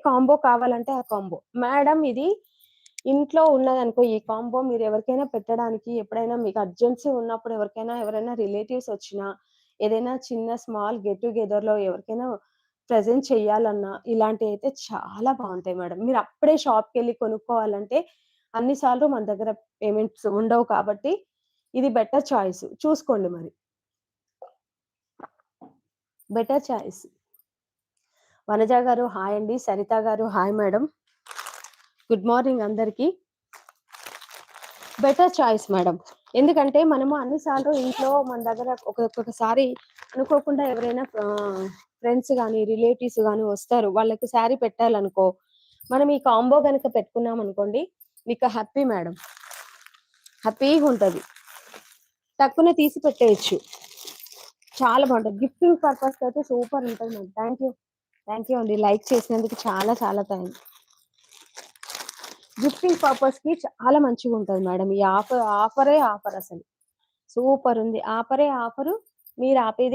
Combo కావాలంటే ఆ combo. Madam ఇది ఇంట్లో ఉన్నదనుకో ఈ కాంబో మీరు ఎవరికైనా పెట్టడానికి ఎప్పుడైనా మీకు అర్జెన్సీ ఉన్నప్పుడు ఎవరైనా రిలేటివ్స్ వచ్చినా, ఏదైనా చిన్న స్మాల్ గెట్ టుగెదర్‌లో ఎవరికైనా ప్రెజెంట్ చేయాలన్నా ఇలాంటివైతే చాలా బావుంటాయి మేడం. మీరు అప్పుడే షాప్‌కెళ్ళి కొనుక్కోవాలంటే అన్ని సార్లు మన దగ్గర పేమెంట్స్ ఉండవు కాబట్టి ఇది బెటర్ చాయిస్. చూసుకోండి మరి. Better choice. వనజ గారు హాయ్ అండి. సరిత గారు హాయ్ మేడం. గుడ్ మార్నింగ్ అందరికి. Better choice madam. ఎందుకంటే మనము అన్ని సార్లు ఇంట్లో మన దగ్గర ఒక్కొక్కసారి అనుకోకుండా ఎవరైనా ఫ్రెండ్స్ గాని, రిలేటివ్స్ గాని వస్తారు. వాళ్ళకి శారీ పెట్టాలనుకో, మనం ఈ కాంబో గనక పెట్టుకున్నాం అనుకోండి, మీకు హ్యాపీ మేడం. హ్యాపీగుంటది. టక్కున తీసి పెట్టేయొచ్చు. చాలా బావుంటది. గిఫ్టింగ్ పర్పస్‌కి అయితే సూపర్ ఉంటది మేడం. థాంక్ యూ అండి. లైక్ చేసినందుకు చాలా చాలా థాంక్స్. గిఫ్టింగ్ పర్పస్‌కి చాలా మంచిగుంటది మేడం. ఈ ఆఫరే ఆఫర్ అసలు. సూపర్ ఉంది. ఆఫరే ఆఫరు. మీరు ఆపేది